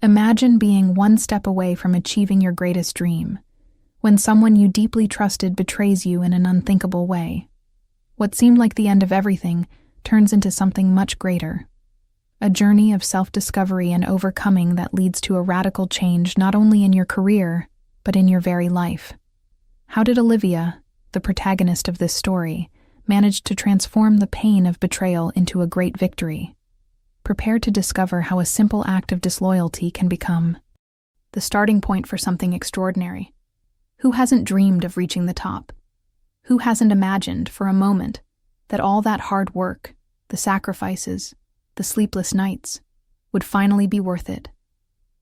Imagine being one step away from achieving your greatest dream, when someone you deeply trusted betrays you in an unthinkable way. What seemed like the end of everything turns into something much greater. A journey of self-discovery and overcoming that leads to a radical change not only in your career, but in your very life. How did Olivia, the protagonist of this story, manage to transform the pain of betrayal into a great victory? Prepare to discover how a simple act of disloyalty can become the starting point for something extraordinary. Who hasn't dreamed of reaching the top? Who hasn't imagined for a moment that all that hard work, the sacrifices, the sleepless nights, would finally be worth it?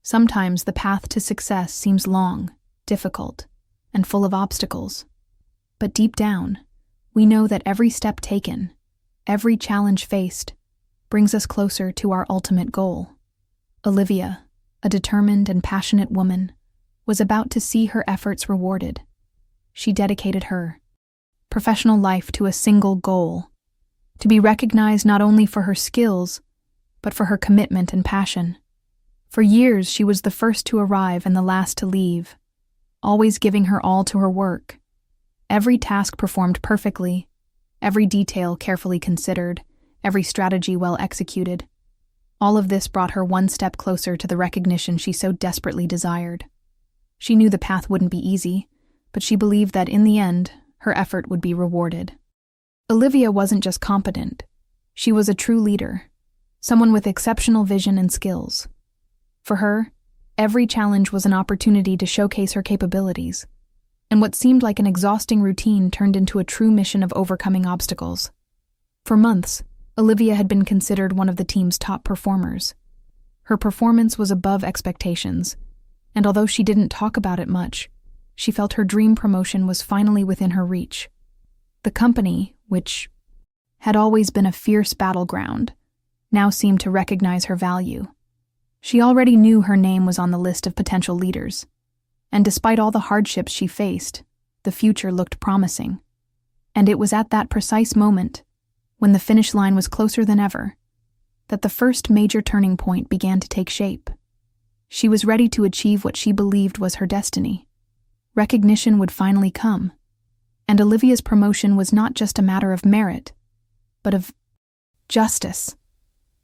Sometimes the path to success seems long, difficult, and full of obstacles. But deep down, we know that every step taken, every challenge faced, brings us closer to our ultimate goal. Olivia, a determined and passionate woman, was about to see her efforts rewarded. She dedicated her professional life to a single goal: to be recognized not only for her skills, but for her commitment and passion. For years, she was the first to arrive and the last to leave, always giving her all to her work. Every task performed perfectly, every detail carefully considered, every strategy well executed. All of this brought her one step closer to the recognition she so desperately desired. She knew the path wouldn't be easy, but she believed that in the end, her effort would be rewarded. Olivia wasn't just competent. She was a true leader, someone with exceptional vision and skills. For her, every challenge was an opportunity to showcase her capabilities, and what seemed like an exhausting routine turned into a true mission of overcoming obstacles. For months, Olivia had been considered one of the team's top performers. Her performance was above expectations, and although she didn't talk about it much, she felt her dream promotion was finally within her reach. The company, which had always been a fierce battleground, now seemed to recognize her value. She already knew her name was on the list of potential leaders, and despite all the hardships she faced, the future looked promising. And it was at that precise moment, when the finish line was closer than ever, that the first major turning point began to take shape. She was ready to achieve what she believed was her destiny. Recognition would finally come, and Olivia's promotion was not just a matter of merit, but of justice.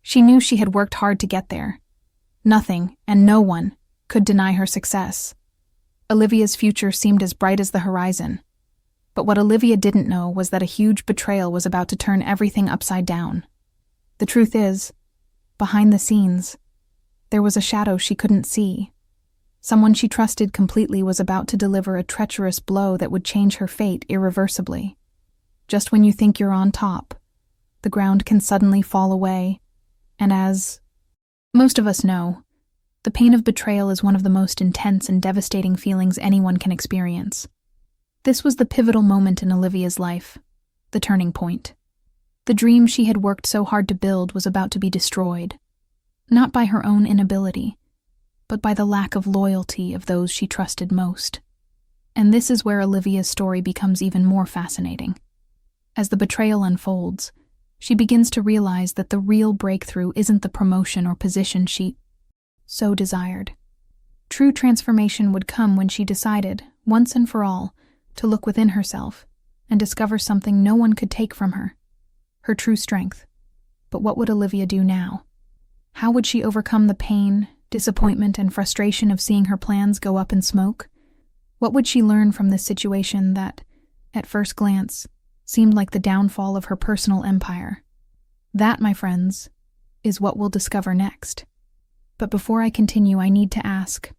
She knew she had worked hard to get there. Nothing, and no one, could deny her success. Olivia's future seemed as bright as the horizon. But what Olivia didn't know was that a huge betrayal was about to turn everything upside down. The truth is, behind the scenes, there was a shadow she couldn't see. Someone she trusted completely was about to deliver a treacherous blow that would change her fate irreversibly. Just when you think you're on top, the ground can suddenly fall away, and as most of us know, the pain of betrayal is one of the most intense and devastating feelings anyone can experience. This was the pivotal moment in Olivia's life, the turning point. The dream she had worked so hard to build was about to be destroyed, not by her own inability, but by the lack of loyalty of those she trusted most. And this is where Olivia's story becomes even more fascinating. As the betrayal unfolds, she begins to realize that the real breakthrough isn't the promotion or position she so desired. True transformation would come when she decided, once and for all, to look within herself and discover something no one could take from her: her true strength. But what would Olivia do now? How would she overcome the pain, disappointment, and frustration of seeing her plans go up in smoke? What would she learn from this situation that, at first glance, seemed like the downfall of her personal empire? That, my friends, is what we'll discover next. But before I continue, I need to ask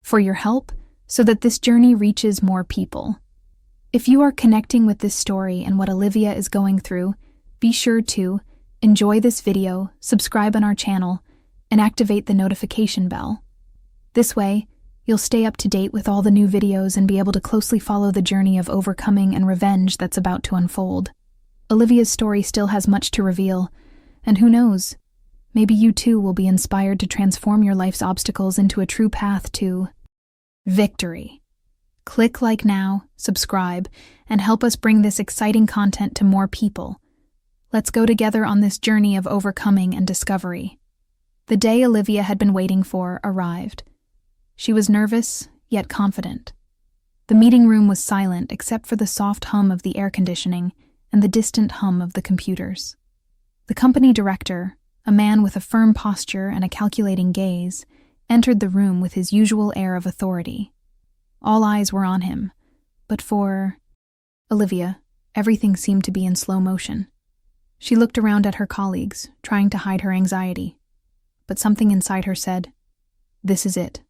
for your help so that this journey reaches more people. If you are connecting with this story and what Olivia is going through, be sure to enjoy this video, subscribe on our channel, and activate the notification bell. This way, you'll stay up to date with all the new videos and be able to closely follow the journey of overcoming and revenge that's about to unfold. Olivia's story still has much to reveal, and who knows, maybe you too will be inspired to transform your life's obstacles into a true path to victory. Click like now, subscribe, and help us bring this exciting content to more people. Let's go together on this journey of overcoming and discovery. The day Olivia had been waiting for arrived. She was nervous, yet confident. The meeting room was silent except for the soft hum of the air conditioning and the distant hum of the computers. The company director, a man with a firm posture and a calculating gaze, entered the room with his usual air of authority. All eyes were on him, but for Olivia, everything seemed to be in slow motion. She looked around at her colleagues, trying to hide her anxiety. But something inside her said, "This is it."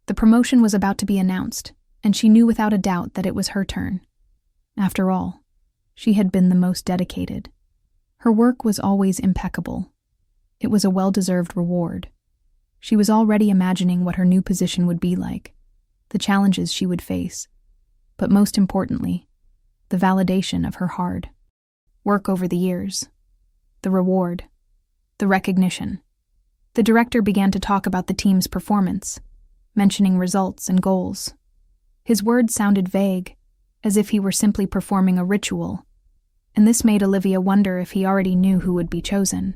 The promotion was about to be announced, and she knew without a doubt that it was her turn. After all, she had been the most dedicated. Her work was always impeccable. It was a well-deserved reward. She was already imagining what her new position would be like, the challenges she would face, but most importantly, the validation of her hard work over the years, the reward, the recognition. The director began to talk about the team's performance, mentioning results and goals. His words sounded vague, as if he were simply performing a ritual, and this made Olivia wonder if he already knew who would be chosen.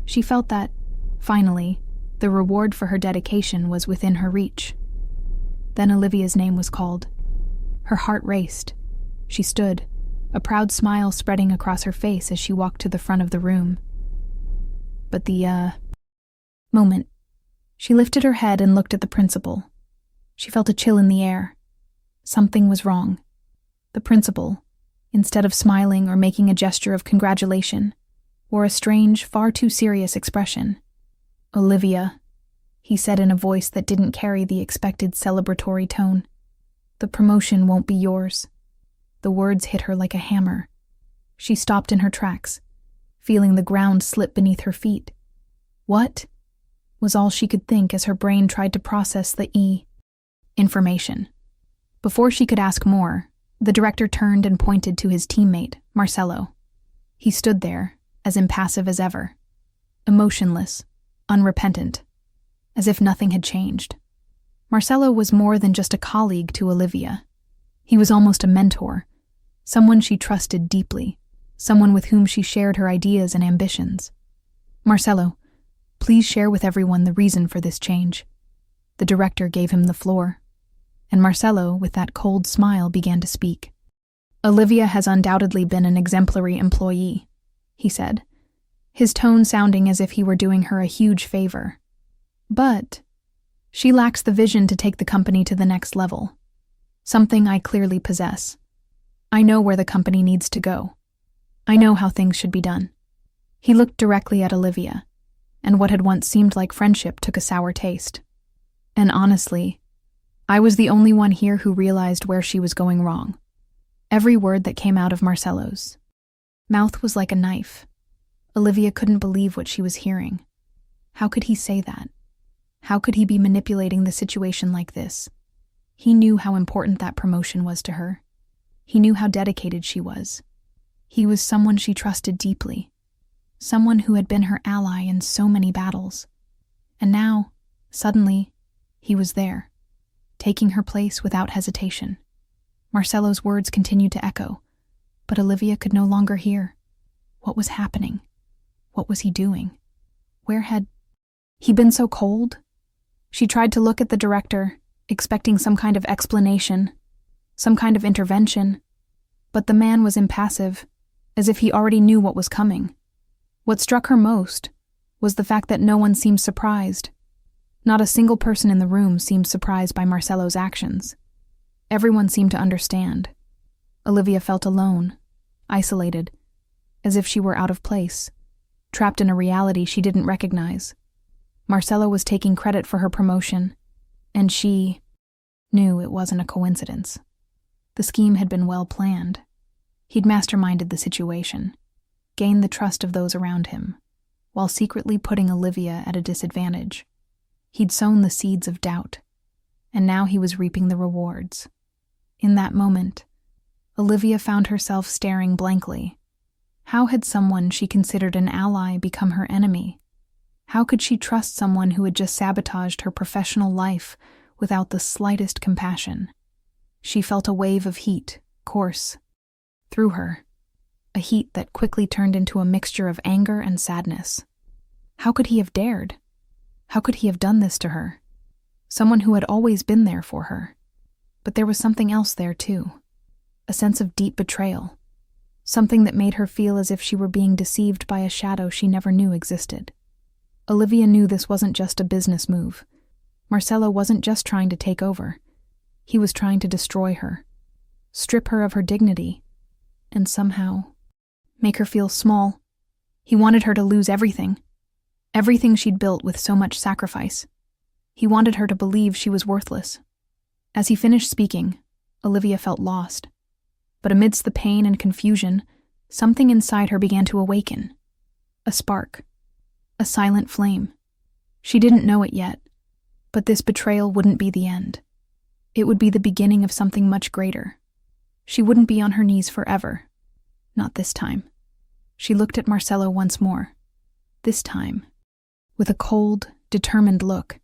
She felt that, finally, the reward for her dedication was within her reach. Then Olivia's name was called. Her heart raced. She stood, a proud smile spreading across her face as she walked to the front of the room. But the moment, she lifted her head and looked at the principal. She felt a chill in the air. Something was wrong. The principal, instead of smiling or making a gesture of congratulation, wore a strange, far too serious expression. "Olivia," he said in a voice that didn't carry the expected celebratory tone. "The promotion won't be yours." The words hit her like a hammer. She stopped in her tracks, feeling the ground slip beneath her feet. "What?" was all she could think as her brain tried to process the information. Before she could ask more, the director turned and pointed to his teammate, Marcelo. He stood there, as impassive as ever, emotionless, unrepentant, as if nothing had changed. Marcelo was more than just a colleague to Olivia. He was almost a mentor, someone she trusted deeply, someone with whom she shared her ideas and ambitions. "Marcelo, please share with everyone the reason for this change." The director gave him the floor, and Marcelo, with that cold smile, began to speak. "Olivia has undoubtedly been an exemplary employee," he said, his tone sounding as if he were doing her a huge favor. "But she lacks the vision to take the company to the next level, something I clearly possess. I know where the company needs to go. I know how things should be done." He looked directly at Olivia, and what had once seemed like friendship took a sour taste. "And honestly, I was the only one here who realized where she was going wrong." Every word that came out of Marcelo's mouth was like a knife. Olivia couldn't believe what she was hearing. How could he say that? How could he be manipulating the situation like this? He knew how important that promotion was to her. He knew how dedicated she was. He was someone she trusted deeply, someone who had been her ally in so many battles. And now, suddenly, he was there, taking her place without hesitation. Marcelo's words continued to echo, but Olivia could no longer hear. What was happening? What was he doing? Where had he been so cold? She tried to look at the director, expecting some kind of explanation, some kind of intervention, but the man was impassive, as if he already knew what was coming. What struck her most was the fact that no one seemed surprised. Not a single person in the room seemed surprised by Marcelo's actions. Everyone seemed to understand. Olivia felt alone, isolated, as if she were out of place, trapped in a reality she didn't recognize. Marcelo was taking credit for her promotion, and she knew it wasn't a coincidence. The scheme had been well planned. He'd masterminded the situation, gained the trust of those around him, while secretly putting Olivia at a disadvantage. He'd sown the seeds of doubt, and now he was reaping the rewards. In that moment, Olivia found herself staring blankly. How had someone she considered an ally become her enemy? How could she trust someone who had just sabotaged her professional life without the slightest compassion? She felt a wave of heat course through her, a heat that quickly turned into a mixture of anger and sadness. How could he have dared? How could he have done this to her? Someone who had always been there for her. But there was something else there too. A sense of deep betrayal. Something that made her feel as if she were being deceived by a shadow she never knew existed. Olivia knew this wasn't just a business move. Marcelo wasn't just trying to take over. He was trying to destroy her, strip her of her dignity, and somehow make her feel small. He wanted her to lose everything. Everything she'd built with so much sacrifice. He wanted her to believe she was worthless. As he finished speaking, Olivia felt lost. But amidst the pain and confusion, something inside her began to awaken. A spark. A silent flame. She didn't know it yet, but this betrayal wouldn't be the end. It would be the beginning of something much greater. She wouldn't be on her knees forever. Not this time. She looked at Marcelo once more. This time, with a cold, determined look.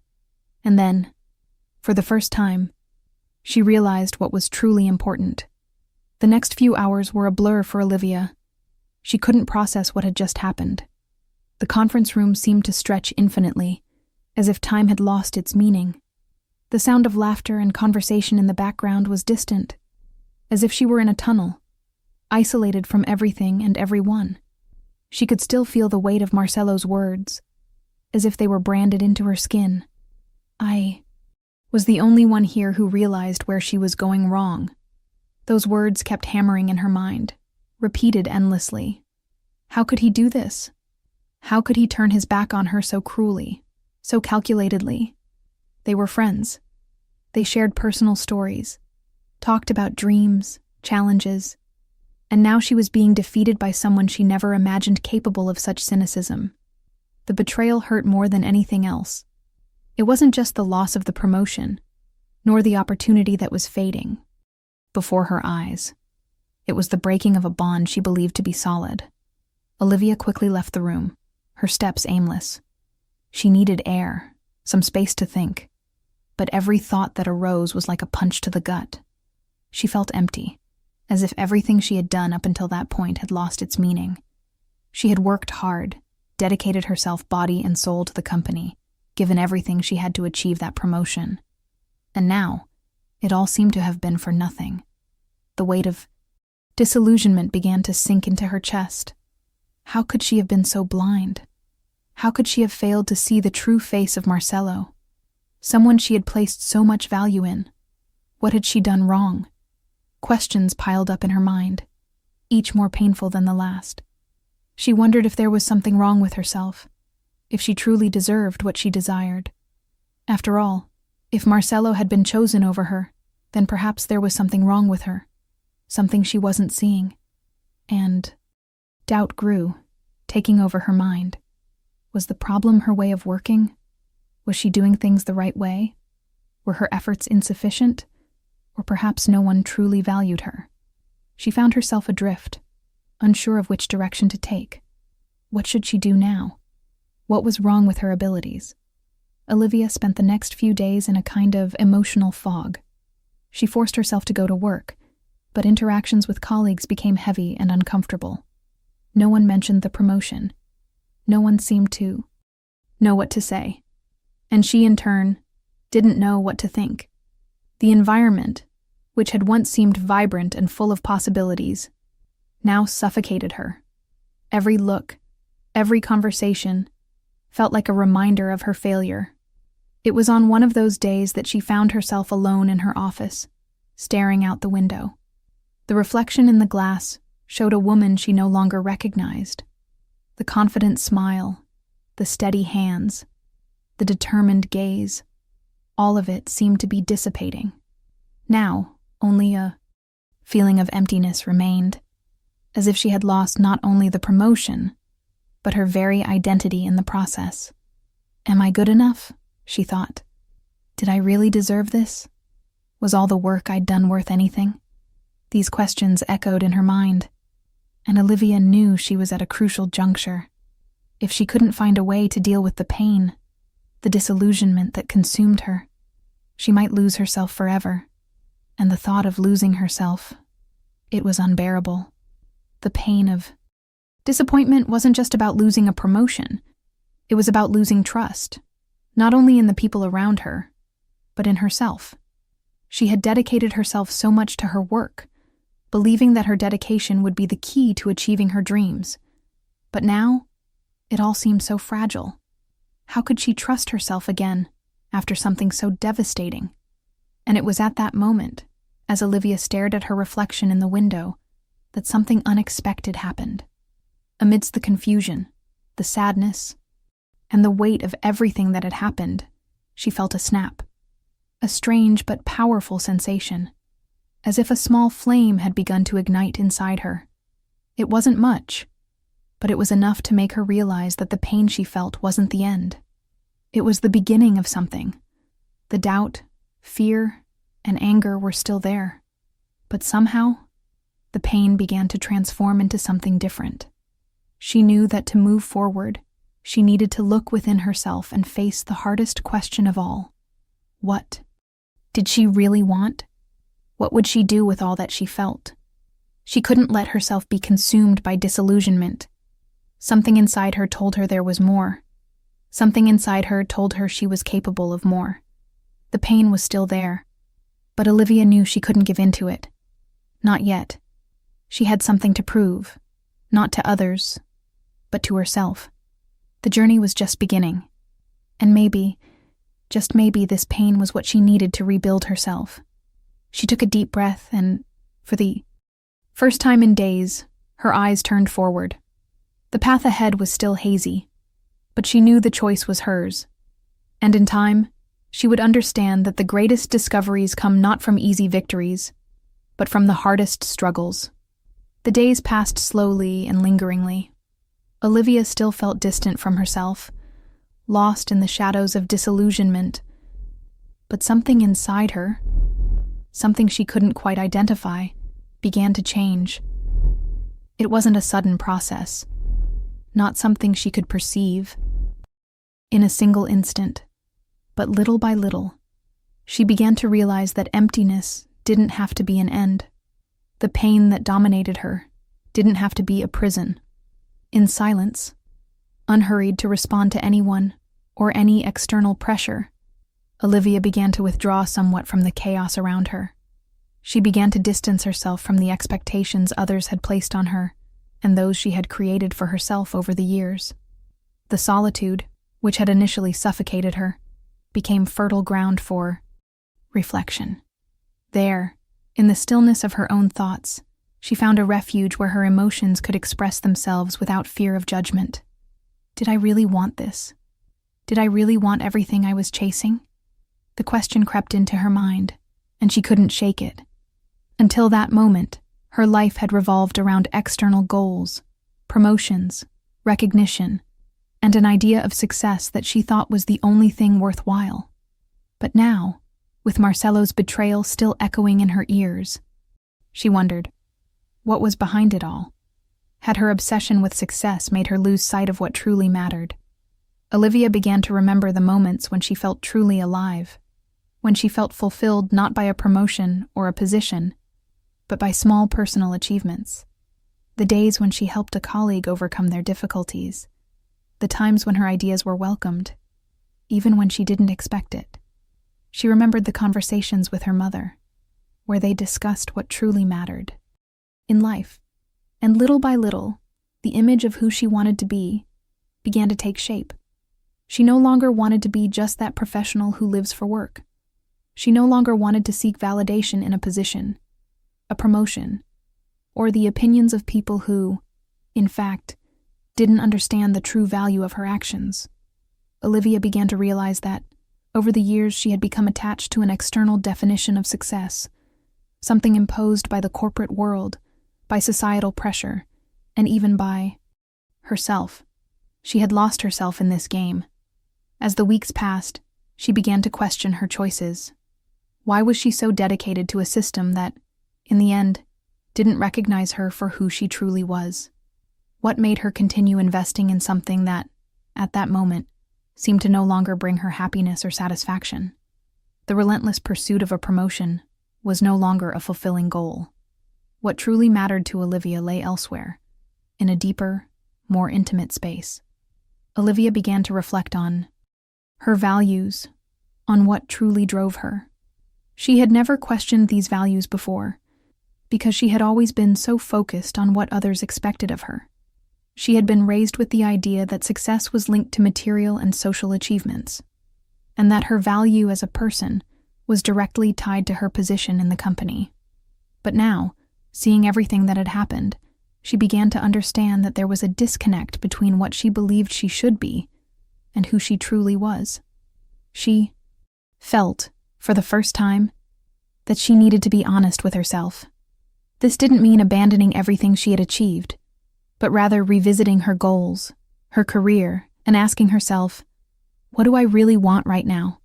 And then, for the first time, she realized what was truly important. The next few hours were a blur for Olivia. She couldn't process what had just happened. The conference room seemed to stretch infinitely, as if time had lost its meaning. The sound of laughter and conversation in the background was distant, as if she were in a tunnel, isolated from everything and everyone. She could still feel the weight of Marcelo's words, as if they were branded into her skin. I was the only one here who realized where she was going wrong. Those words kept hammering in her mind, repeated endlessly. How could he do this? How could he turn his back on her so cruelly, so calculatedly? They were friends. They shared personal stories, talked about dreams, challenges, and now she was being defeated by someone she never imagined capable of such cynicism. The betrayal hurt more than anything else. It wasn't just the loss of the promotion, nor the opportunity that was fading before her eyes. It was the breaking of a bond she believed to be solid. Olivia quickly left the room, her steps aimless. She needed air, some space to think, but every thought that arose was like a punch to the gut. She felt empty, as if everything she had done up until that point had lost its meaning. She had worked hard, dedicated herself body and soul to the company, given everything she had to achieve that promotion. And now, it all seemed to have been for nothing. The weight of disillusionment began to sink into her chest. How could she have been so blind? How could she have failed to see the true face of Marcelo? Someone she had placed so much value in. What had she done wrong? Questions piled up in her mind, each more painful than the last. She wondered if there was something wrong with herself, if she truly deserved what she desired. After all, if Marcelo had been chosen over her, then perhaps there was something wrong with her, something she wasn't seeing. And doubt grew, taking over her mind. Was the problem her way of working? Was she doing things the right way? Were her efforts insufficient? Or perhaps no one truly valued her? She found herself adrift, unsure of which direction to take. What should she do now? What was wrong with her abilities? Olivia spent the next few days in a kind of emotional fog. She forced herself to go to work, but interactions with colleagues became heavy and uncomfortable. No one mentioned the promotion. No one seemed to know what to say. And she, in turn, didn't know what to think. The environment, which had once seemed vibrant and full of possibilities, now suffocated her. Every look, every conversation, felt like a reminder of her failure. It was on one of those days that she found herself alone in her office, staring out the window. The reflection in the glass showed a woman she no longer recognized. The confident smile, the steady hands, the determined gaze, all of it seemed to be dissipating. Now, only a feeling of emptiness remained, as if she had lost not only the promotion, but her very identity in the process. Am I good enough? She thought. Did I really deserve this? Was all the work I'd done worth anything? These questions echoed in her mind, and Olivia knew she was at a crucial juncture. If she couldn't find a way to deal with the pain, the disillusionment that consumed her, she might lose herself forever. And the thought of losing herself, it was unbearable. The pain of disappointment wasn't just about losing a promotion. It was about losing trust, not only in the people around her, but in herself. She had dedicated herself so much to her work, believing that her dedication would be the key to achieving her dreams. But now, it all seemed so fragile. How could she trust herself again after something so devastating? And it was at that moment, as Olivia stared at her reflection in the window, that something unexpected happened. Amidst the confusion, the sadness, and the weight of everything that had happened, she felt a snap. A strange but powerful sensation, as if a small flame had begun to ignite inside her. It wasn't much, but it was enough to make her realize that the pain she felt wasn't the end. It was the beginning of something. The doubt, fear, and anger were still there, but somehow, the pain began to transform into something different. She knew that to move forward, she needed to look within herself and face the hardest question of all. What did she really want? What would she do with all that she felt? She couldn't let herself be consumed by disillusionment. Something inside her told her there was more. Something inside her told her she was capable of more. The pain was still there, but Olivia knew she couldn't give in to it. Not yet. She had something to prove, not to others, but to herself. The journey was just beginning, and maybe, just maybe, this pain was what she needed to rebuild herself. She took a deep breath and, for the first time in days, her eyes turned forward. The path ahead was still hazy, but she knew the choice was hers. And in time, she would understand that the greatest discoveries come not from easy victories, but from the hardest struggles. The days passed slowly and lingeringly. Olivia still felt distant from herself, lost in the shadows of disillusionment. But something inside her, something she couldn't quite identify, began to change. It wasn't a sudden process, not something she could perceive in a single instant, but little by little, she began to realize that emptiness didn't have to be an end. The pain that dominated her didn't have to be a prison. In silence, unhurried to respond to anyone or any external pressure, Olivia began to withdraw somewhat from the chaos around her. She began to distance herself from the expectations others had placed on her and those she had created for herself over the years. The solitude, which had initially suffocated her, became fertile ground for reflection. There, in the stillness of her own thoughts, she found a refuge where her emotions could express themselves without fear of judgment. Did I really want this? Did I really want everything I was chasing? The question crept into her mind, and she couldn't shake it. Until that moment, her life had revolved around external goals, promotions, recognition, and an idea of success that she thought was the only thing worthwhile. But now, with Marcello's betrayal still echoing in her ears, she wondered, what was behind it all? Had her obsession with success made her lose sight of what truly mattered? Olivia began to remember the moments when she felt truly alive, when she felt fulfilled not by a promotion or a position, but by small personal achievements. The days when she helped a colleague overcome their difficulties, the times when her ideas were welcomed, even when she didn't expect it. She remembered the conversations with her mother, where they discussed what truly mattered in life, and little by little, the image of who she wanted to be began to take shape. She no longer wanted to be just that professional who lives for work. She no longer wanted to seek validation in a position, a promotion, or the opinions of people who, in fact, didn't understand the true value of her actions. Olivia began to realize that, over the years, she had become attached to an external definition of success, something imposed by the corporate world, by societal pressure, and even by herself. She had lost herself in this game. As the weeks passed, she began to question her choices. Why was she so dedicated to a system that, in the end, didn't recognize her for who she truly was? What made her continue investing in something that, at that moment, seemed to no longer bring her happiness or satisfaction? The relentless pursuit of a promotion was no longer a fulfilling goal. What truly mattered to Olivia lay elsewhere, in a deeper, more intimate space. Olivia began to reflect on her values, on what truly drove her. She had never questioned these values before, because she had always been so focused on what others expected of her. She had been raised with the idea that success was linked to material and social achievements, and that her value as a person was directly tied to her position in the company. But now, seeing everything that had happened, she began to understand that there was a disconnect between what she believed she should be and who she truly was. She felt, for the first time, that she needed to be honest with herself. This didn't mean abandoning everything she had achieved, but rather revisiting her goals, her career, and asking herself, what do I really want right now?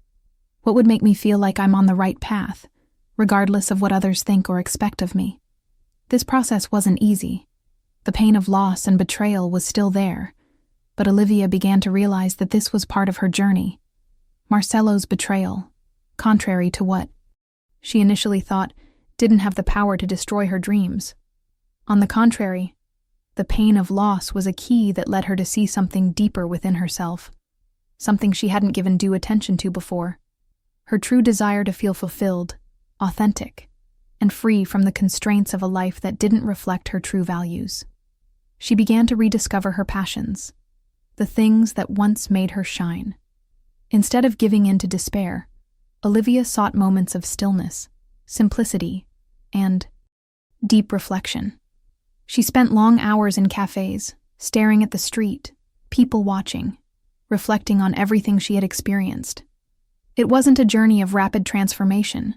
What would make me feel like I'm on the right path, regardless of what others think or expect of me? This process wasn't easy. The pain of loss and betrayal was still there, but Olivia began to realize that this was part of her journey. Marcelo's betrayal, contrary to what she initially thought, didn't have the power to destroy her dreams. On the contrary, the pain of loss was a key that led her to see something deeper within herself, something she hadn't given due attention to before. Her true desire to feel fulfilled, authentic, and free from the constraints of a life that didn't reflect her true values. She began to rediscover her passions, the things that once made her shine. Instead of giving in to despair, Olivia sought moments of stillness, simplicity, and deep reflection. She spent long hours in cafes, staring at the street, people watching, reflecting on everything she had experienced. It wasn't a journey of rapid transformation,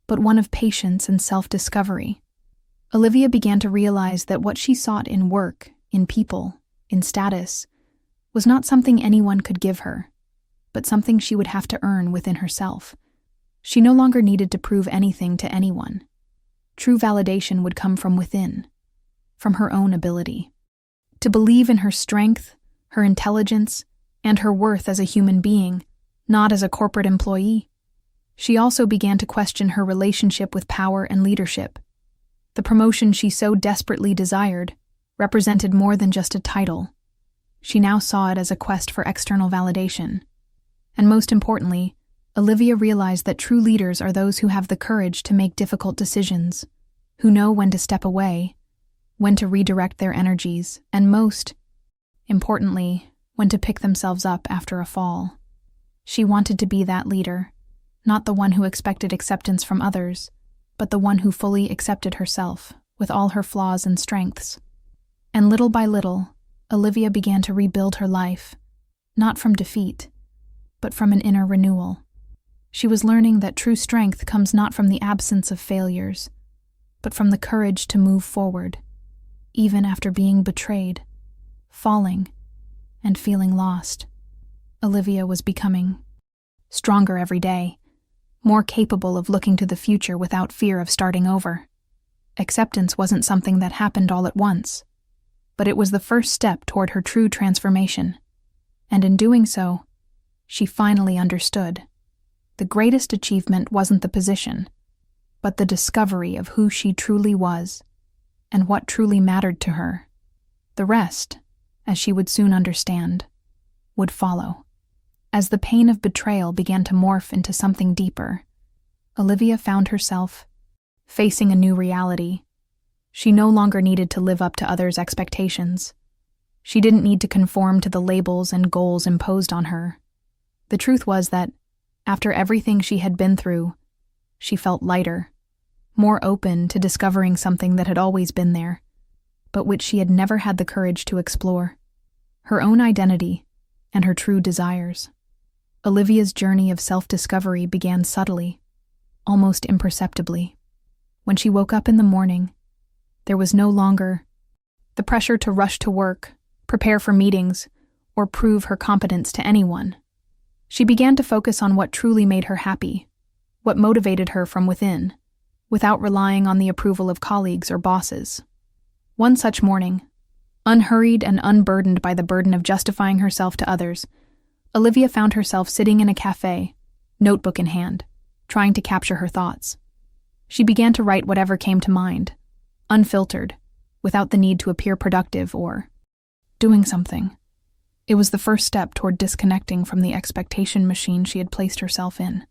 but one of patience and self-discovery. Olivia began to realize that what she sought in work, in people, in status, was not something anyone could give her, but something she would have to earn within herself. She no longer needed to prove anything to anyone. True validation would come from within, from her own ability. To believe in her strength, her intelligence, and her worth as a human being, not as a corporate employee. She also began to question her relationship with power and leadership. The promotion she so desperately desired represented more than just a title. She now saw it as a quest for external validation. And most importantly, Olivia realized that true leaders are those who have the courage to make difficult decisions, who know when to step away, when to redirect their energies, and most importantly, when to pick themselves up after a fall. She wanted to be that leader, not the one who expected acceptance from others, but the one who fully accepted herself, with all her flaws and strengths. And little by little, Olivia began to rebuild her life, not from defeat, but from an inner renewal. She was learning that true strength comes not from the absence of failures, but from the courage to move forward, even after being betrayed, falling, and feeling lost. Olivia was becoming stronger every day, more capable of looking to the future without fear of starting over. Acceptance wasn't something that happened all at once, but it was the first step toward her true transformation. And in doing so, she finally understood. The greatest achievement wasn't the position, but the discovery of who she truly was and what truly mattered to her. The rest, as she would soon understand, would follow. As the pain of betrayal began to morph into something deeper, Olivia found herself facing a new reality. She no longer needed to live up to others' expectations. She didn't need to conform to the labels and goals imposed on her. The truth was that, after everything she had been through, she felt lighter, more open to discovering something that had always been there, but which she had never had the courage to explore: her own identity and her true desires. Olivia's journey of self-discovery began subtly, almost imperceptibly. When she woke up in the morning, there was no longer the pressure to rush to work, prepare for meetings, or prove her competence to anyone. She began to focus on what truly made her happy, what motivated her from within, without relying on the approval of colleagues or bosses. One such morning, unhurried and unburdened by the burden of justifying herself to others, Olivia found herself sitting in a cafe, notebook in hand, trying to capture her thoughts. She began to write whatever came to mind, unfiltered, without the need to appear productive or doing something. It was the first step toward disconnecting from the expectation machine she had placed herself in.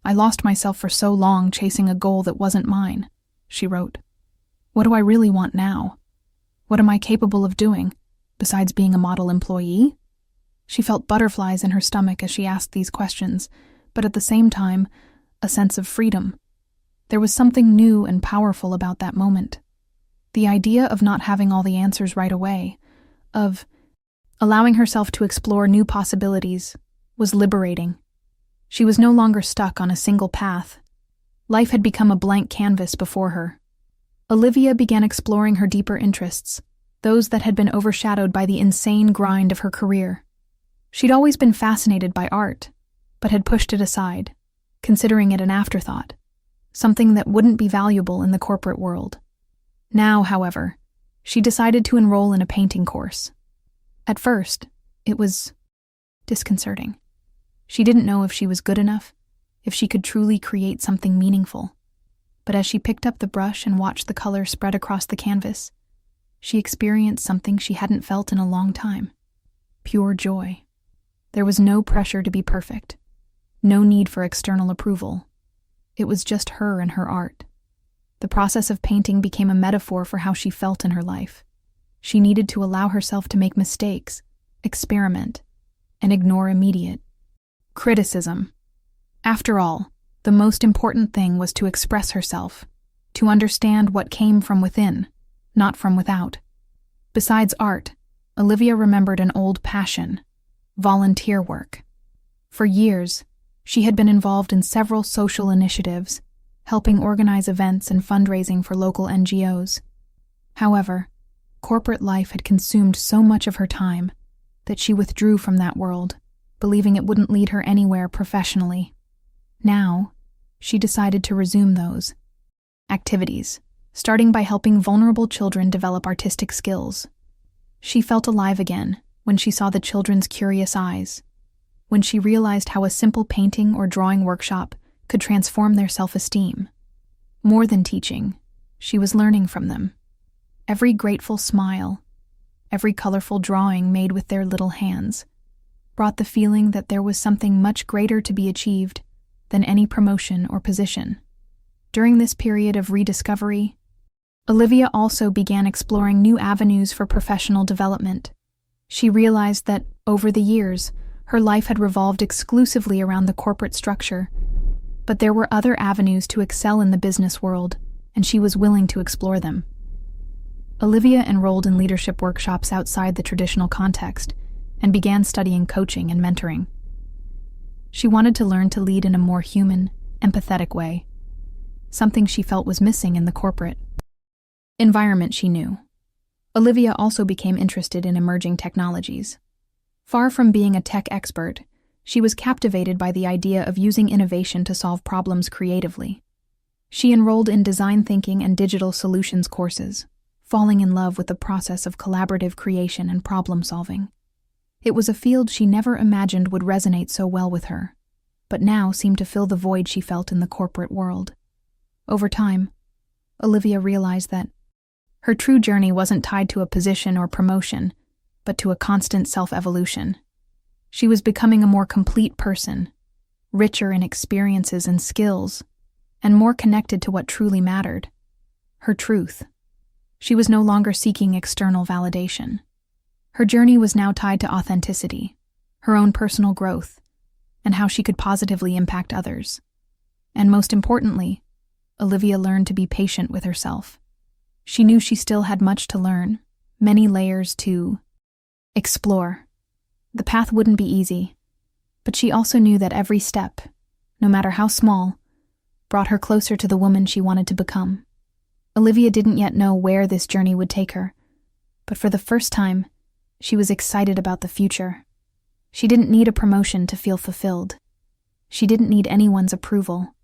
"I lost myself for so long chasing a goal that wasn't mine," she wrote. "What do I really want now? What am I capable of doing, besides being a model employee?" She felt butterflies in her stomach as she asked these questions, but at the same time, a sense of freedom. There was something new and powerful about that moment. The idea of not having all the answers right away, of allowing herself to explore new possibilities, was liberating. She was no longer stuck on a single path. Life had become a blank canvas before her. Olivia began exploring her deeper interests, those that had been overshadowed by the insane grind of her career. She'd always been fascinated by art, but had pushed it aside, considering it an afterthought, something that wouldn't be valuable in the corporate world. Now, however, she decided to enroll in a painting course. At first, it was disconcerting. She didn't know if she was good enough, if she could truly create something meaningful. But as she picked up the brush and watched the color spread across the canvas, she experienced something she hadn't felt in a long time: pure joy. There was no pressure to be perfect, no need for external approval. It was just her and her art. The process of painting became a metaphor for how she felt in her life. She needed to allow herself to make mistakes, experiment, and ignore immediate criticism. After all, the most important thing was to express herself, to understand what came from within, not from without. Besides art, Olivia remembered an old passion: volunteer work. For years, she had been involved in several social initiatives, helping organize events and fundraising for local NGOs. However, corporate life had consumed so much of her time that she withdrew from that world, believing it wouldn't lead her anywhere professionally. Now, she decided to resume those activities, starting by helping vulnerable children develop artistic skills. She felt alive again when she saw the children's curious eyes, when she realized how a simple painting or drawing workshop could transform their self-esteem. More than teaching, she was learning from them. Every grateful smile, every colorful drawing made with their little hands, brought the feeling that there was something much greater to be achieved than any promotion or position. During this period of rediscovery, Olivia also began exploring new avenues for professional development. She realized that, over the years, her life had revolved exclusively around the corporate structure, but there were other avenues to excel in the business world, and she was willing to explore them. Olivia enrolled in leadership workshops outside the traditional context and began studying coaching and mentoring. She wanted to learn to lead in a more human, empathetic way, something she felt was missing in the corporate environment she knew. Olivia also became interested in emerging technologies. Far from being a tech expert, she was captivated by the idea of using innovation to solve problems creatively. She enrolled in design thinking and digital solutions courses, falling in love with the process of collaborative creation and problem solving. It was a field she never imagined would resonate so well with her, but now seemed to fill the void she felt in the corporate world. Over time, Olivia realized that her true journey wasn't tied to a position or promotion, but to a constant self-evolution. She was becoming a more complete person, richer in experiences and skills, and more connected to what truly mattered: her truth. She was no longer seeking external validation. Her journey was now tied to authenticity, her own personal growth, and how she could positively impact others. And most importantly, Olivia learned to be patient with herself. She knew she still had much to learn, many layers to explore. The path wouldn't be easy, but she also knew that every step, no matter how small, brought her closer to the woman she wanted to become. Olivia didn't yet know where this journey would take her, but for the first time, she was excited about the future. She didn't need a promotion to feel fulfilled. She didn't need anyone's approval.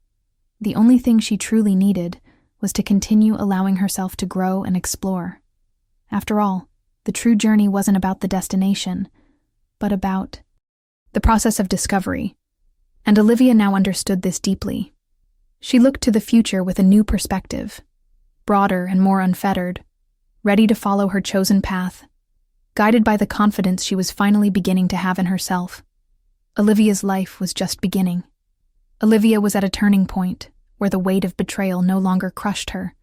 The only thing she truly needed was to continue allowing herself to grow and explore. After all, the true journey wasn't about the destination, but about the process of discovery, and Olivia now understood this deeply. She looked to the future with a new perspective, broader and more unfettered, ready to follow her chosen path, guided by the confidence she was finally beginning to have in herself. Olivia's life was just beginning. Olivia was at a turning point where the weight of betrayal no longer crushed her,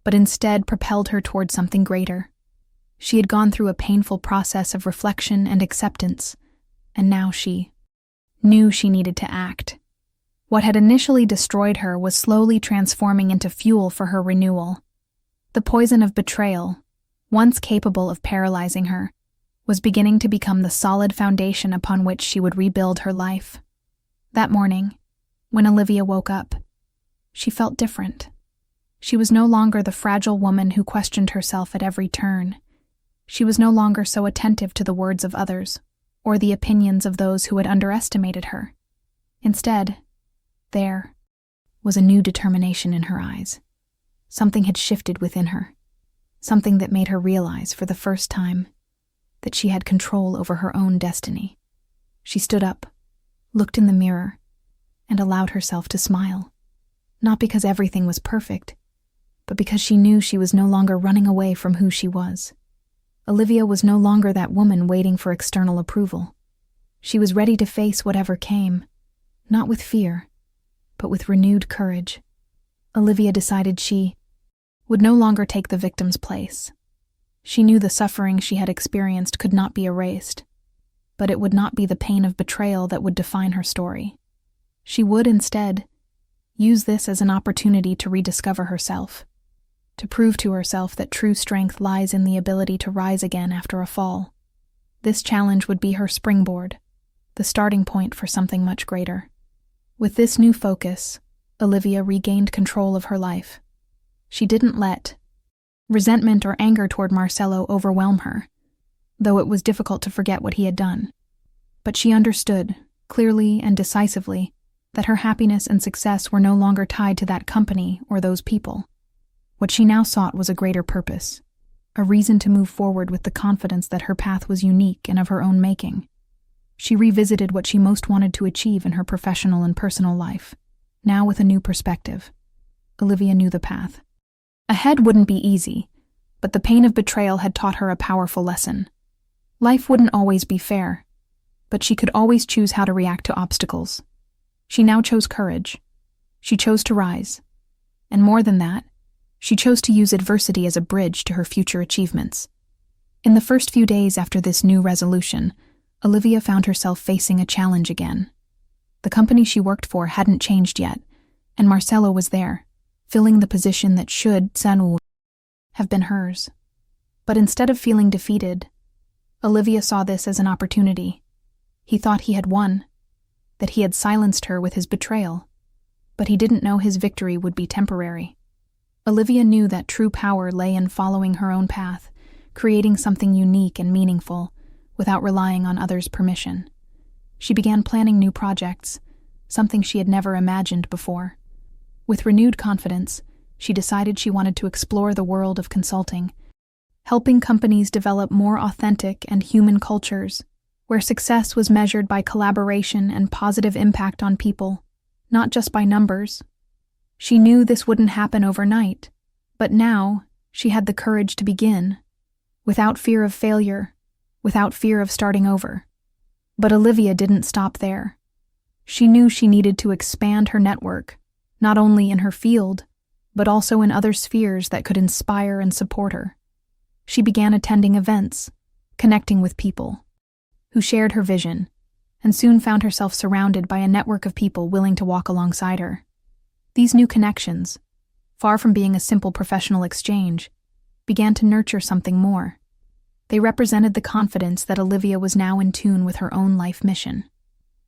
but instead propelled her toward something greater. She had gone through a painful process of reflection and acceptance, and now she knew she needed to act. What had initially destroyed her was slowly transforming into fuel for her renewal. The poison of betrayal, once capable of paralyzing her, was beginning to become the solid foundation upon which she would rebuild her life. That morning, when Olivia woke up, she felt different. She was no longer the fragile woman who questioned herself at every turn. She was no longer so attentive to the words of others or the opinions of those who had underestimated her. Instead, there was a new determination in her eyes. Something had shifted within her, something that made her realize for the first time that she had control over her own destiny. She stood up, looked in the mirror, and allowed herself to smile. Not because everything was perfect, but because she knew she was no longer running away from who she was. Olivia was no longer that woman waiting for external approval. She was ready to face whatever came, not with fear, but with renewed courage. Olivia decided she would no longer take the victim's place. She knew the suffering she had experienced could not be erased, but it would not be the pain of betrayal that would define her story. She would, instead, use this as an opportunity to rediscover herself, to prove to herself that true strength lies in the ability to rise again after a fall. This challenge would be her springboard, the starting point for something much greater. With this new focus, Olivia regained control of her life. She didn't let resentment or anger toward Marcelo overwhelm her, though it was difficult to forget what he had done. But she understood, clearly and decisively, that her happiness and success were no longer tied to that company or those people. What she now sought was a greater purpose, a reason to move forward with the confidence that her path was unique and of her own making. She revisited what she most wanted to achieve in her professional and personal life, now with a new perspective. Olivia knew the path ahead wouldn't be easy, but the pain of betrayal had taught her a powerful lesson. Life wouldn't always be fair, but she could always choose how to react to obstacles. She now chose courage. She chose to rise. And more than that, she chose to use adversity as a bridge to her future achievements. In the first few days after this new resolution, Olivia found herself facing a challenge again. The company she worked for hadn't changed yet, and Marcelo was there, filling the position that should have been hers. But instead of feeling defeated, Olivia saw this as an opportunity. He thought he had won, that he had silenced her with his betrayal, but he didn't know his victory would be temporary. Olivia knew that true power lay in following her own path, creating something unique and meaningful, without relying on others' permission. She began planning new projects, something she had never imagined before. With renewed confidence, she decided she wanted to explore the world of consulting, helping companies develop more authentic and human cultures, where success was measured by collaboration and positive impact on people, not just by numbers. She knew this wouldn't happen overnight, but now she had the courage to begin, without fear of failure, without fear of starting over. But Olivia didn't stop there. She knew she needed to expand her network, not only in her field, but also in other spheres that could inspire and support her. She began attending events, connecting with people who shared her vision, and soon found herself surrounded by a network of people willing to walk alongside her. These new connections, far from being a simple professional exchange, began to nurture something more. They represented the confidence that Olivia was now in tune with her own life mission.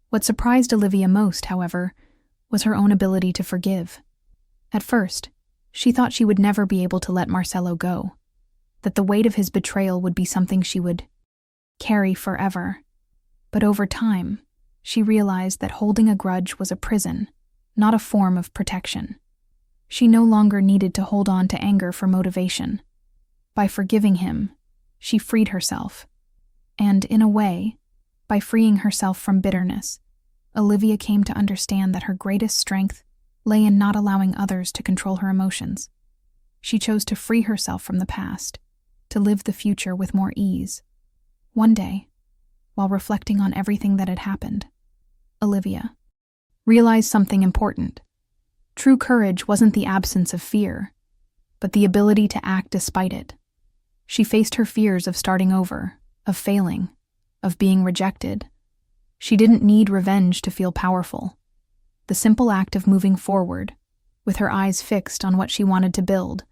What surprised Olivia most, however, was her own ability to forgive. At first, she thought she would never be able to let Marcelo go, that the weight of his betrayal would be something she would carry forever. But over time, she realized that holding a grudge was a prison, not a form of protection. She no longer needed to hold on to anger for motivation. By forgiving him, she freed herself. And, in a way, by freeing herself from bitterness, Olivia came to understand that her greatest strength lay in not allowing others to control her emotions. She chose to free herself from the past, to live the future with more ease. One day, while reflecting on everything that had happened, Olivia realized something important. True courage wasn't the absence of fear, but the ability to act despite it. She faced her fears of starting over, of failing, of being rejected. She didn't need revenge to feel powerful. The simple act of moving forward, with her eyes fixed on what she wanted to build,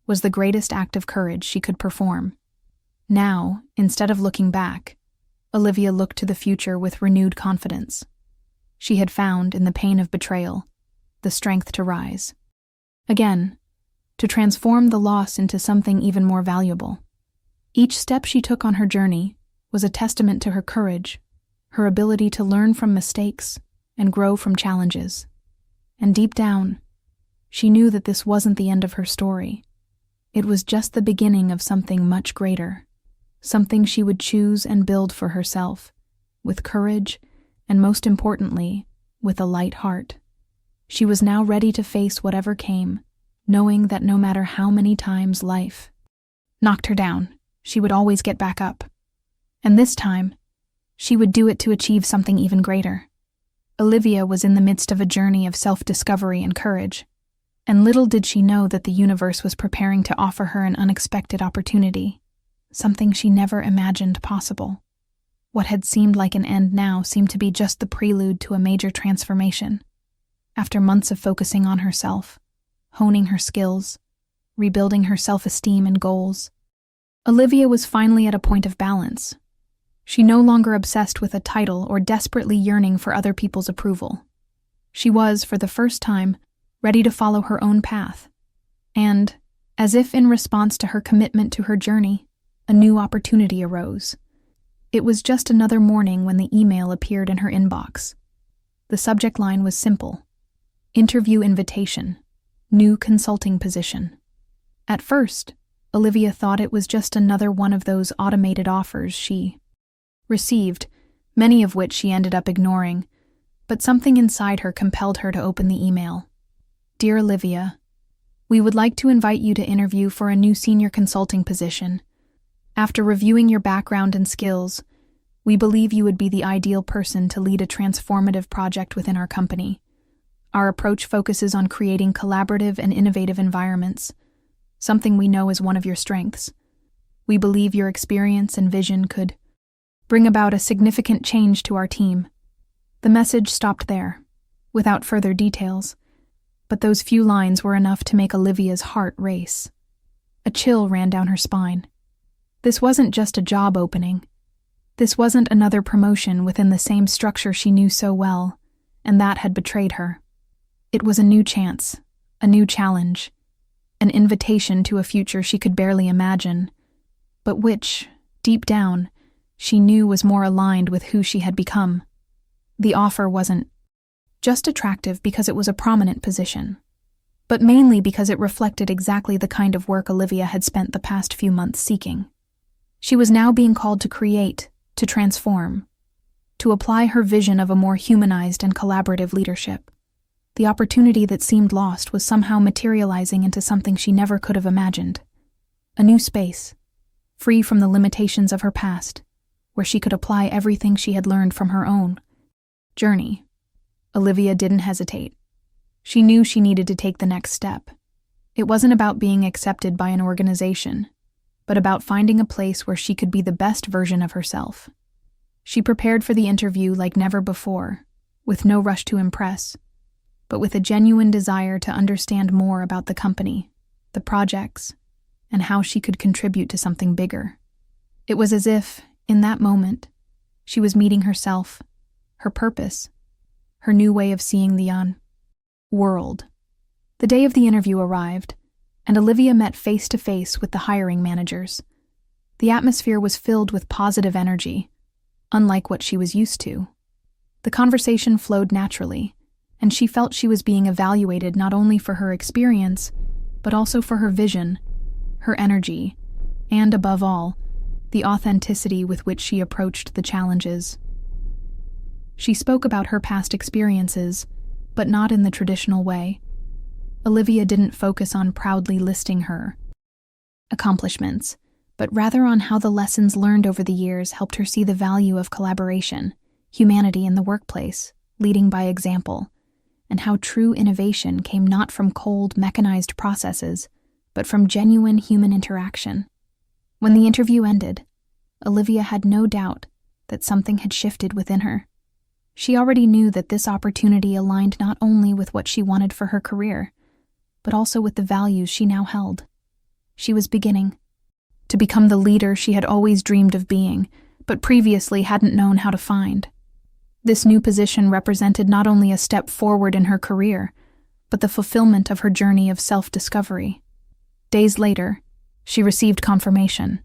was the greatest act of courage she could perform. Now, instead of looking back, Olivia looked to the future with renewed confidence. She had found, in the pain of betrayal, the strength to rise. Again, to transform the loss into something even more valuable. Each step she took on her journey was a testament to her courage, her ability to learn from mistakes and grow from challenges. And deep down, she knew that this wasn't the end of her story. It was just the beginning of something much greater, something she would choose and build for herself, with courage and, most importantly, with a light heart. She was now ready to face whatever came, knowing that no matter how many times life knocked her down, she would always get back up. And this time, she would do it to achieve something even greater. Olivia was in the midst of a journey of self-discovery and courage, and little did she know that the universe was preparing to offer her an unexpected opportunity, something she never imagined possible. What had seemed like an end now seemed to be just the prelude to a major transformation. After months of focusing on herself, honing her skills, rebuilding her self-esteem and goals, Olivia was finally at a point of balance. She no longer obsessed with a title or desperately yearning for other people's approval. She was, for the first time, ready to follow her own path. And, as if in response to her commitment to her journey, a new opportunity arose. It was just another morning when the email appeared in her inbox. The subject line was simple: interview invitation, new consulting position. At first, Olivia thought it was just another one of those automated offers she received, many of which she ended up ignoring, but something inside her compelled her to open the email. Dear Olivia, we would like to invite you to interview for a new senior consulting position. After reviewing your background and skills, we believe you would be the ideal person to lead a transformative project within our company. Our approach focuses on creating collaborative and innovative environments, something we know is one of your strengths. We believe your experience and vision could bring about a significant change to our team. The message stopped there, without further details, but those few lines were enough to make Olivia's heart race. A chill ran down her spine. This wasn't just a job opening. This wasn't another promotion within the same structure she knew so well, and that had betrayed her. It was a new chance, a new challenge, an invitation to a future she could barely imagine, but which, deep down, she knew was more aligned with who she had become. The offer wasn't just attractive because it was a prominent position, but mainly because it reflected exactly the kind of work Olivia had spent the past few months seeking. She was now being called to create, to transform, to apply her vision of a more humanized and collaborative leadership. The opportunity that seemed lost was somehow materializing into something she never could have imagined. A new space, free from the limitations of her past, where she could apply everything she had learned from her own journey. Olivia didn't hesitate. She knew she needed to take the next step. It wasn't about being accepted by an organization, but about finding a place where she could be the best version of herself. She prepared for the interview like never before, with no rush to impress, but with a genuine desire to understand more about the company, the projects, and how she could contribute to something bigger. It was as if, in that moment, she was meeting herself, her purpose, her new way of seeing the world. The day of the interview arrived, and Olivia met face-to-face with the hiring managers. The atmosphere was filled with positive energy, unlike what she was used to. The conversation flowed naturally, and she felt she was being evaluated not only for her experience, but also for her vision, her energy, and, above all, the authenticity with which she approached the challenges. She spoke about her past experiences, but not in the traditional way. Olivia didn't focus on proudly listing her accomplishments, but rather on how the lessons learned over the years helped her see the value of collaboration, humanity in the workplace, leading by example, and how true innovation came not from cold, mechanized processes, but from genuine human interaction. When the interview ended, Olivia had no doubt that something had shifted within her. She already knew that this opportunity aligned not only with what she wanted for her career, but also with the values she now held. She was beginning to become the leader she had always dreamed of being, but previously hadn't known how to find. This new position represented not only a step forward in her career, but the fulfillment of her journey of self-discovery. Days later, she received confirmation.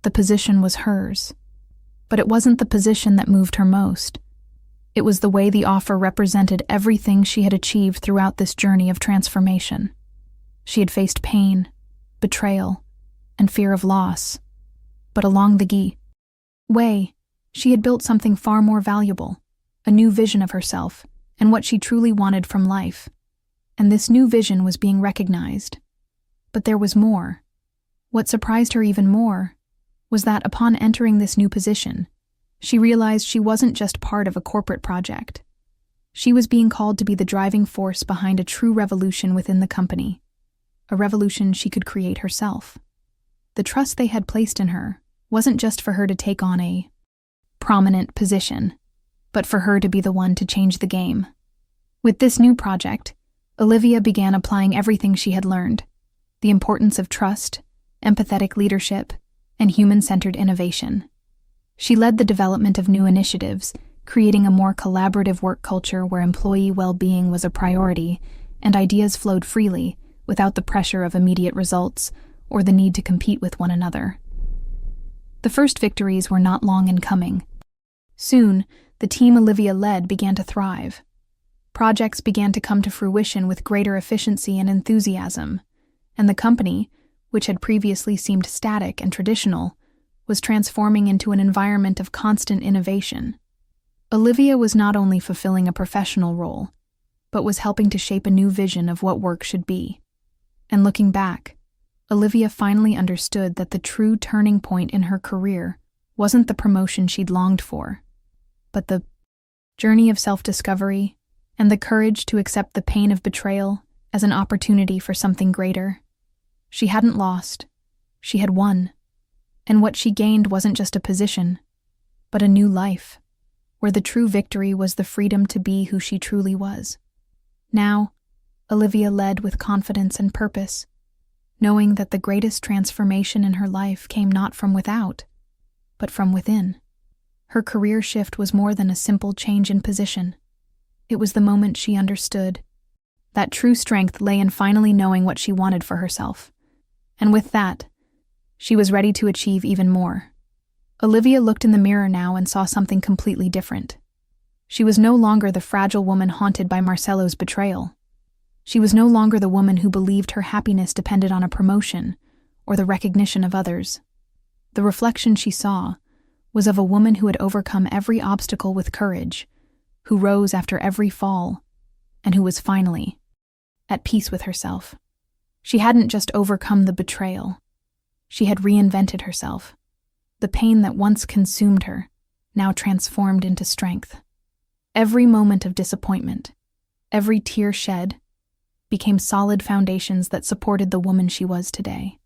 The position was hers. But it wasn't the position that moved her most. It was the way the offer represented everything she had achieved throughout this journey of transformation. She had faced pain, betrayal, and fear of loss. But along the way, she had built something far more valuable, a new vision of herself and what she truly wanted from life. And this new vision was being recognized. But there was more. What surprised her even more was that upon entering this new position, she realized she wasn't just part of a corporate project. She was being called to be the driving force behind a true revolution within the company, a revolution she could create herself. The trust they had placed in her wasn't just for her to take on a prominent position, but for her to be the one to change the game. With this new project, Olivia began applying everything she had learned: the importance of trust, empathetic leadership, and human-centered innovation. She led the development of new initiatives, creating a more collaborative work culture where employee well-being was a priority and ideas flowed freely without the pressure of immediate results or the need to compete with one another. The first victories were not long in coming. Soon, the team Olivia led began to thrive. Projects began to come to fruition with greater efficiency and enthusiasm, and the company, which had previously seemed static and traditional, was transforming into an environment of constant innovation. Olivia was not only fulfilling a professional role, but was helping to shape a new vision of what work should be. And looking back, Olivia finally understood that the true turning point in her career wasn't the promotion she'd longed for, but the journey of self-discovery and the courage to accept the pain of betrayal as an opportunity for something greater. She hadn't lost, she had won, and what she gained wasn't just a position, but a new life, where the true victory was the freedom to be who she truly was. Now, Olivia led with confidence and purpose, knowing that the greatest transformation in her life came not from without, but from within. Her career shift was more than a simple change in position. It was the moment she understood that true strength lay in finally knowing what she wanted for herself. And with that, she was ready to achieve even more. Olivia looked in the mirror now and saw something completely different. She was no longer the fragile woman haunted by Marcelo's betrayal. She was no longer the woman who believed her happiness depended on a promotion or the recognition of others. The reflection she saw was of a woman who had overcome every obstacle with courage, who rose after every fall, and who was finally at peace with herself. She hadn't just overcome the betrayal. She had reinvented herself. The pain that once consumed her now transformed into strength. Every moment of disappointment, every tear shed, became solid foundations that supported the woman she was today.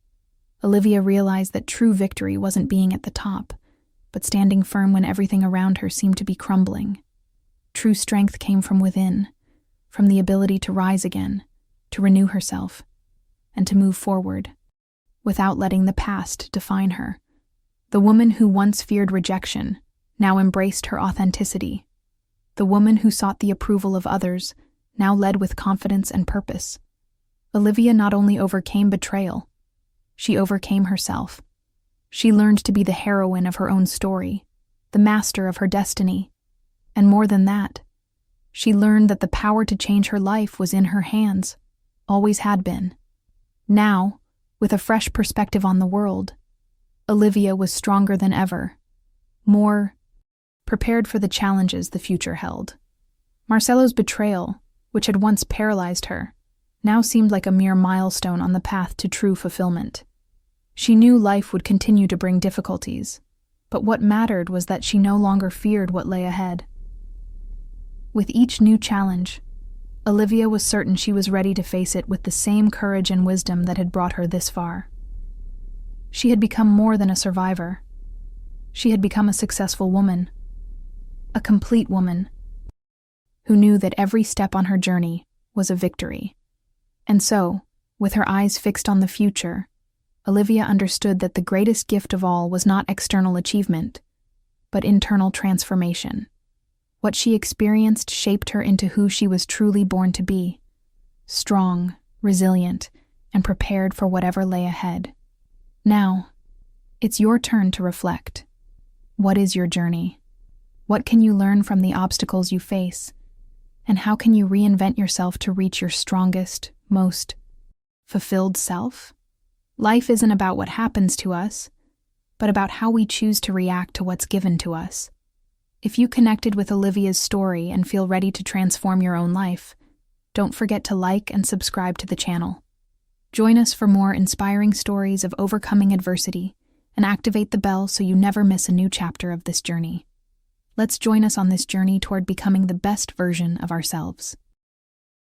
Olivia realized that true victory wasn't being at the top, but standing firm when everything around her seemed to be crumbling. True strength came from within, from the ability to rise again, to renew herself, and to move forward, without letting the past define her. The woman who once feared rejection now embraced her authenticity. The woman who sought the approval of others now led with confidence and purpose. Olivia not only overcame betrayal, she overcame herself. She learned to be the heroine of her own story, the master of her destiny. And more than that, she learned that the power to change her life was in her hands, always had been. Now, with a fresh perspective on the world, Olivia was stronger than ever, more prepared for the challenges the future held. Marcelo's betrayal, which had once paralyzed her, now seemed like a mere milestone on the path to true fulfillment. She knew life would continue to bring difficulties, but what mattered was that she no longer feared what lay ahead. With each new challenge, Olivia was certain she was ready to face it with the same courage and wisdom that had brought her this far. She had become more than a survivor. She had become a successful woman, a complete woman, who knew that every step on her journey was a victory. And so, with her eyes fixed on the future, Olivia understood that the greatest gift of all was not external achievement, but internal transformation. What she experienced shaped her into who she was truly born to be: strong, resilient, and prepared for whatever lay ahead. Now, it's your turn to reflect. What is your journey? What can you learn from the obstacles you face? And how can you reinvent yourself to reach your strongest, most fulfilled self? Life isn't about what happens to us, but about how we choose to react to what's given to us. If you connected with Olivia's story and feel ready to transform your own life, don't forget to like and subscribe to the channel. Join us for more inspiring stories of overcoming adversity, and activate the bell so you never miss a new chapter of this journey. Let's join us on this journey toward becoming the best version of ourselves.